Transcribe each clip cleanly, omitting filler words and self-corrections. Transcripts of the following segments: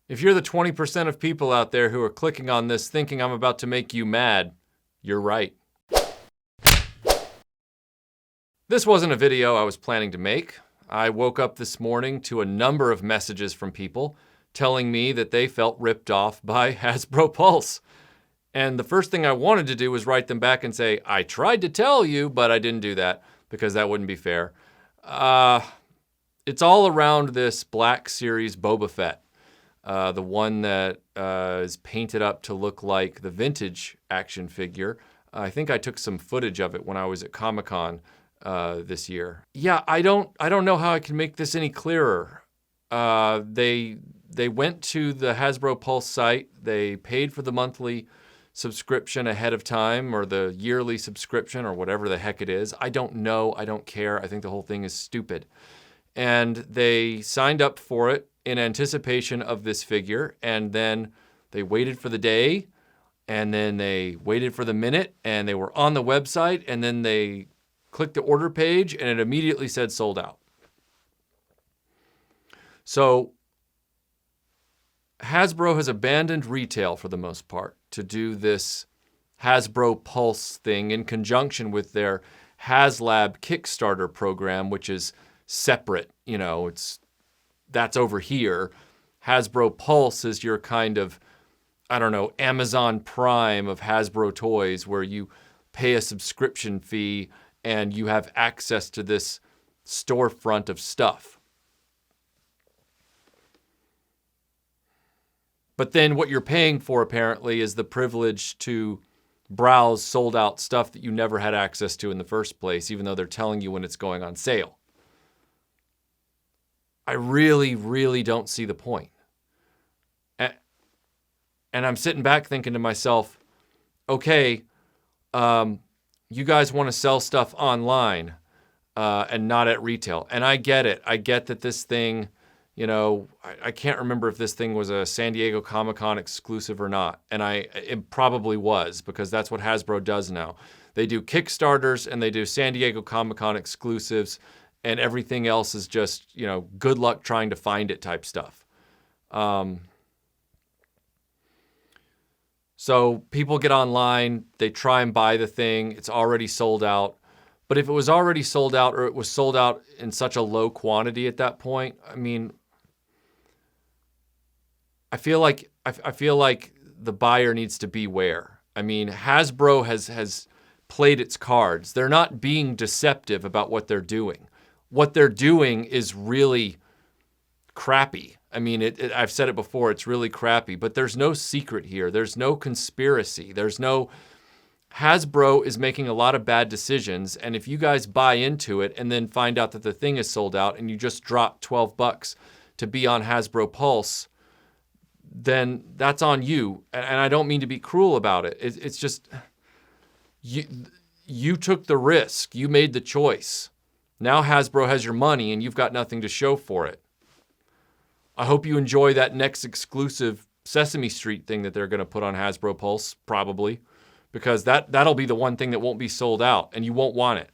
If you're the 20% of people out there who are clicking on this thinking I'm about to make you mad, you're right. This wasn't a video I was planning to make. I woke up this morning to a number of messages from people telling me that they felt ripped off by Hasbro Pulse. And the first thing I wanted to do was write them back and say, I tried to tell you, but I didn't do that because that wouldn't be fair. It's all around this Black Series Boba Fett. The one that is painted up to look like the vintage action figure. I think I took some footage of it when I was at Comic-Con this year. Yeah, I don't know how I can make this any clearer. They went to the Hasbro Pulse site. They paid for the monthly subscription ahead of time, or the yearly subscription, or whatever the heck it is. I don't know. I don't care. I think the whole thing is stupid. And they signed up for it in anticipation of this figure, and then they waited for the day, and then they waited for the minute, and they were on the website, and then they clicked the order page, and it immediately said sold out. So Hasbro has abandoned retail for the most part to do this Hasbro Pulse thing in conjunction with their HasLab Kickstarter program, which is separate. You know, that's over here. Hasbro Pulse is your kind of, I don't know, Amazon Prime of Hasbro toys, where you pay a subscription fee and you have access to this storefront of stuff. But then what you're paying for, apparently, is the privilege to browse sold out stuff that you never had access to in the first place, even though they're telling you when it's going on sale. I really, really don't see the point. And I'm sitting back thinking to myself, okay, you guys want to sell stuff online and not at retail. And I get it. I get that this thing, you know, I can't remember if this thing was a San Diego Comic-Con exclusive or not. And it probably was, because that's what Hasbro does now. They do Kickstarters and they do San Diego Comic-Con exclusives, and everything else is just, you know, good luck trying to find it type stuff. So people get online, they try and buy the thing, it's already sold out. But if it was already sold out, or it was sold out in such a low quantity at that point, I mean, I feel like the buyer needs to beware. I mean, Hasbro has played its cards. They're not being deceptive about what they're doing. What they're doing is really crappy. I mean, I've said it before, it's really crappy, but there's no secret here. There's no conspiracy. Hasbro is making a lot of bad decisions, and if you guys buy into it and then find out that the thing is sold out and you just drop $12 to be on Hasbro Pulse, then that's on you. And I don't mean to be cruel about it. It's just, you took the risk. You made the choice. Now Hasbro has your money and you've got nothing to show for it. I hope you enjoy that next exclusive Sesame Street thing that they're going to put on Hasbro Pulse, probably, because that'll be the one thing that won't be sold out and you won't want it.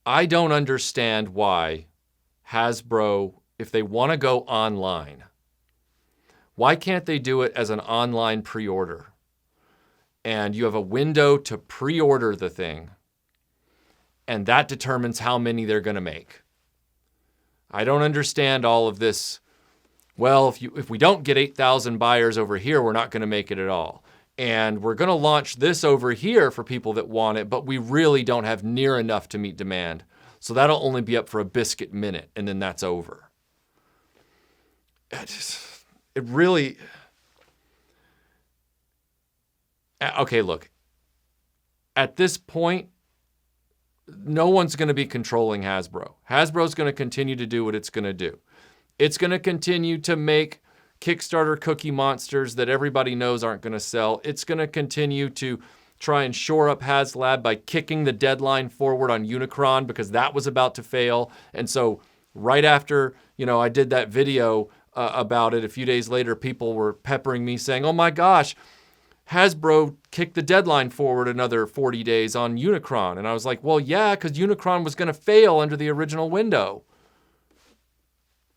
I don't understand why Hasbro, if they want to go online, why can't they do it as an online pre-order? And you have a window to pre-order the thing, and that determines how many they're going to make. I don't understand all of this. Well, if we don't get 8,000 buyers over here, we're not going to make it at all. And we're going to launch this over here for people that want it, but we really don't have near enough to meet demand. So that'll only be up for a biscuit minute, and then that's over. It really... Okay, look. At this point, no one's going to be controlling Hasbro. Hasbro's going to continue to do what it's going to do. It's going to continue to make Kickstarter cookie monsters that everybody knows aren't going to sell. It's going to continue to try and shore up HasLab by kicking the deadline forward on Unicron, because that was about to fail. And so right after, I did that video about it, a few days later, people were peppering me saying, oh my gosh, Hasbro kicked the deadline forward another 40 days on Unicron. And I was like, well, yeah, because Unicron was going to fail under the original window.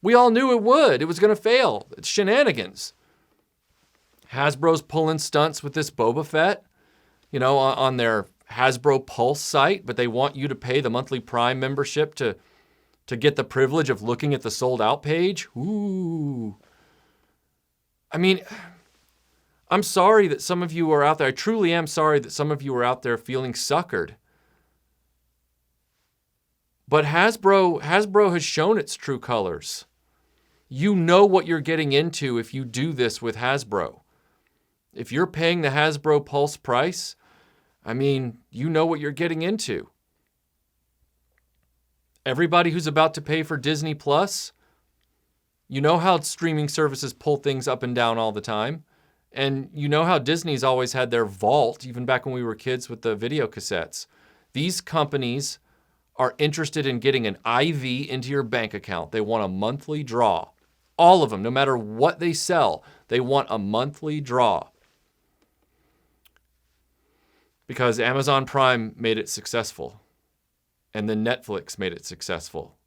We all knew it would. It was going to fail. It's shenanigans. Hasbro's pulling stunts with this Boba Fett, on their Hasbro Pulse site, but they want you to pay the monthly Prime membership to get the privilege of looking at the sold out page. Ooh. I mean, I'm sorry that some of you are out there. I truly am sorry that some of you are out there feeling suckered. But Hasbro has shown its true colors. You know what you're getting into if you do this with Hasbro. If you're paying the Hasbro Pulse price, I mean, you know what you're getting into. Everybody who's about to pay for Disney Plus, you know how streaming services pull things up and down all the time. And you know how Disney's always had their vault, even back when we were kids with the video cassettes. These companies are interested in getting an IV into your bank account. They want a monthly draw. All of them, no matter what they sell, they want a monthly draw. Because Amazon Prime made it successful. And then Netflix made it successful.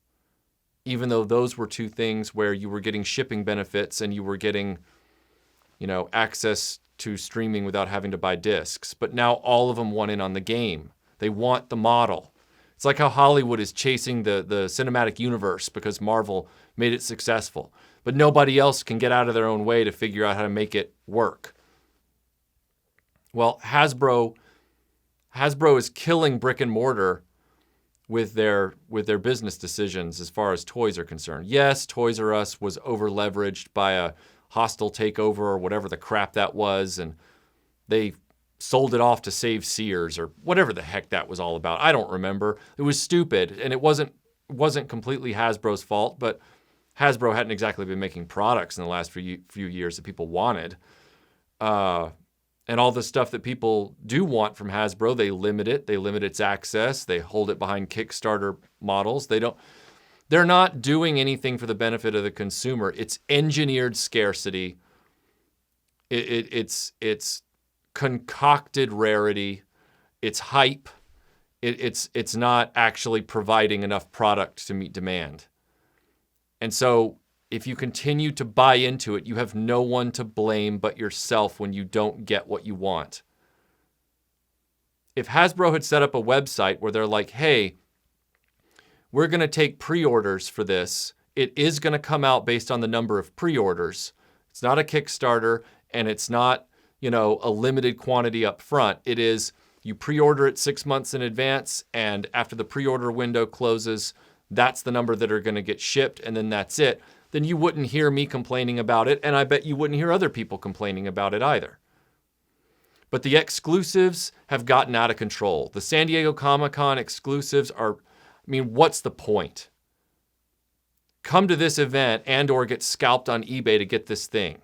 Even though those were two things where you were getting shipping benefits and you were getting, access to streaming without having to buy discs. But now all of them want in on the game. They want the model. It's like how Hollywood is chasing the cinematic universe because Marvel made it successful. But nobody else can get out of their own way to figure out how to make it work. Well, Hasbro is killing brick and mortar with their business decisions as far as toys are concerned. Yes, Toys R Us was over-leveraged by a hostile takeover or whatever the crap that was, and they sold it off to save Sears or whatever the heck that was all about. I don't remember. It was stupid, and it wasn't completely Hasbro's fault, but Hasbro hadn't exactly been making products in the last few years that people wanted. And all the stuff that people do want from Hasbro, they limit it. They limit its access. They hold it behind Kickstarter models. They're not doing anything for the benefit of the consumer. It's engineered scarcity. It's concocted rarity. It's hype. It's not actually providing enough product to meet demand. And so if you continue to buy into it, you have no one to blame but yourself when you don't get what you want. If Hasbro had set up a website where they're like, hey, we're going to take pre-orders for this. It is going to come out based on the number of pre-orders. It's not a Kickstarter, and it's not, a limited quantity up front. It is you pre-order it 6 months in advance, and after the pre-order window closes, that's the number that are going to get shipped, and then that's it. Then you wouldn't hear me complaining about it, and I bet you wouldn't hear other people complaining about it either. But the exclusives have gotten out of control. The San Diego Comic-Con exclusives what's the point? Come to this event and or get scalped on eBay to get this thing.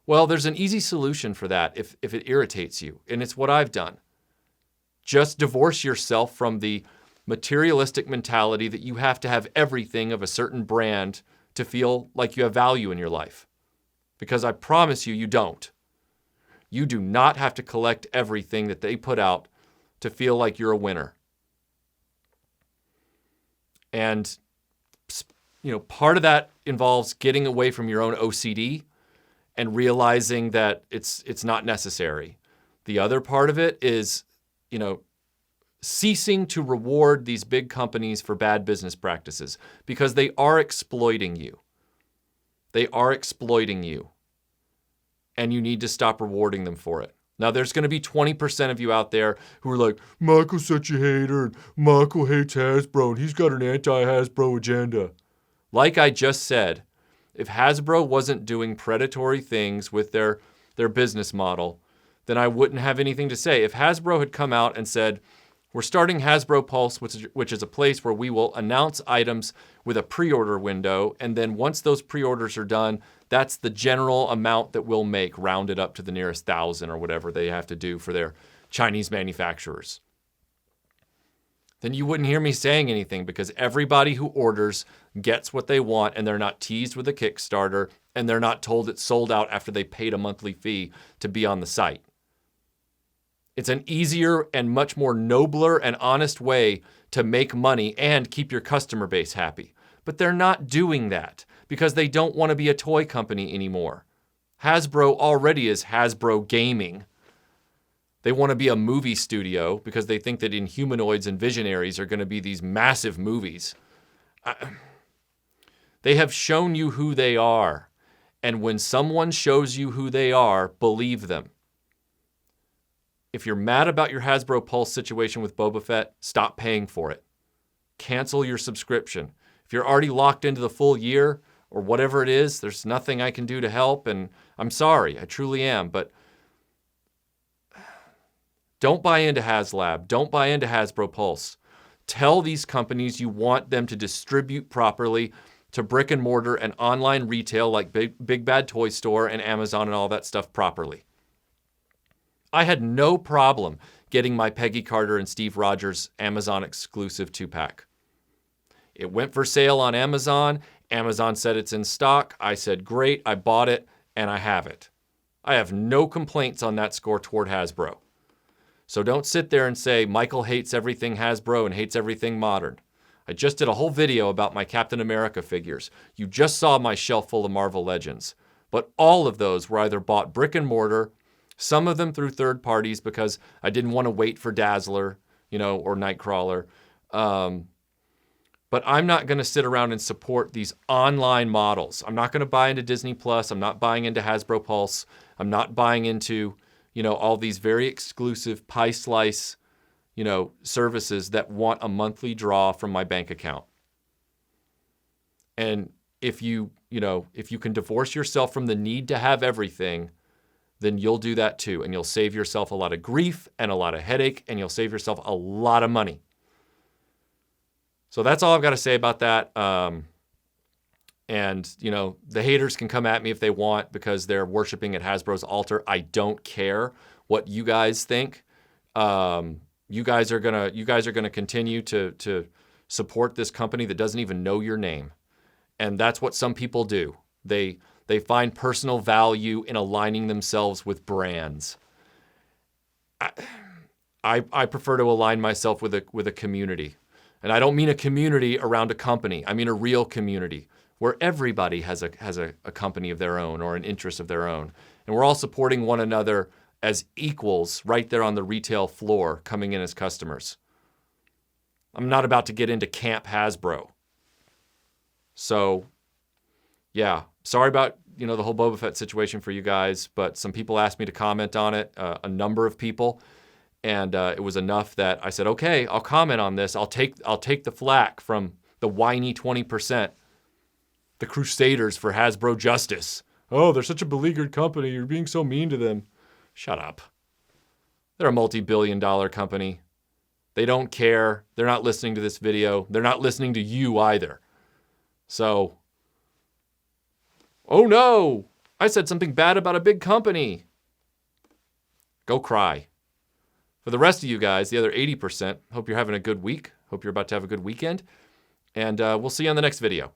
Well, there's an easy solution for that if it irritates you, and it's what I've done. Just divorce yourself from the materialistic mentality that you have to have everything of a certain brand to feel like you have value in your life. Because I promise you, you don't. You do not have to collect everything that they put out to feel like you're a winner. And, part of that involves getting away from your own OCD and realizing that it's not necessary. The other part of it is, ceasing to reward these big companies for bad business practices because they are exploiting you. They are exploiting you. And you need to stop rewarding them for it. Now, there's going to be 20% of you out there who are like, Michael's such a hater, and Michael hates Hasbro, and he's got an anti-Hasbro agenda. Like I just said, if Hasbro wasn't doing predatory things with their business model, then I wouldn't have anything to say. If Hasbro had come out and said, we're starting Hasbro Pulse, which is a place where we will announce items with a pre-order window, and then once those pre-orders are done, that's the general amount that we'll make, rounded up to the nearest 1,000 or whatever they have to do for their Chinese manufacturers. Then you wouldn't hear me saying anything because everybody who orders gets what they want, and they're not teased with a Kickstarter, and they're not told it's sold out after they paid a monthly fee to be on the site. It's an easier and much more nobler and honest way to make money and keep your customer base happy. But they're not doing that because they don't want to be a toy company anymore. Hasbro already is Hasbro Gaming. They want to be a movie studio because they think that Inhumanoids and Visionaries are going to be these massive movies. They have shown you who they are. And when someone shows you who they are, believe them. If you're mad about your Hasbro Pulse situation with Boba Fett, stop paying for it. Cancel your subscription. If you're already locked into the full year or whatever it is, there's nothing I can do to help. And I'm sorry, I truly am. But don't buy into HasLab. Don't buy into Hasbro Pulse. Tell these companies you want them to distribute properly to brick and mortar and online retail like Big Bad Toy Store and Amazon and all that stuff properly. I had no problem getting my Peggy Carter and Steve Rogers Amazon exclusive 2-pack. It went for sale on Amazon. Amazon said it's in stock. I said, great, I bought it, and I have it. I have no complaints on that score toward Hasbro. So don't sit there and say Michael hates everything Hasbro and hates everything modern. I just did a whole video about my Captain America figures. You just saw my shelf full of Marvel Legends. But all of those were either bought brick and mortar, some of them through third parties because I didn't want to wait for Dazzler, or Nightcrawler. But I'm not going to sit around and support these online models. I'm not going to buy into Disney Plus. I'm not buying into Hasbro Pulse. I'm not buying into all these very exclusive pie slice, services that want a monthly draw from my bank account. And if you can divorce yourself from the need to have everything, then you'll do that too. And you'll save yourself a lot of grief and a lot of headache, and you'll save yourself a lot of money. So that's all I've got to say about that. And, the haters can come at me if they want because they're worshiping at Hasbro's altar. I don't care what you guys think. You guys are gonna continue to support this company that doesn't even know your name. And that's what some people do. They find personal value in aligning themselves with brands. I prefer to align myself with a community. And I don't mean a community around a company. I mean a real community where everybody has a company of their own or an interest of their own. And we're all supporting one another as equals right there on the retail floor coming in as customers. I'm not about to get into Camp Hasbro. So, yeah, sorry about, the whole Boba Fett situation for you guys, but some people asked me to comment on it, a number of people. And it was enough that I said, okay, I'll comment on this. I'll take the flack from the whiny 20%, the crusaders for Hasbro justice. Oh, they're such a beleaguered company. You're being so mean to them. Shut up. They're a multi-billion-dollar company. They don't care. They're not listening to this video. They're not listening to you either. So, oh no, I said something bad about a big company. Go cry. For the rest of you guys, the other 80%, hope you're having a good week. Hope you're about to have a good weekend. And we'll see you on the next video.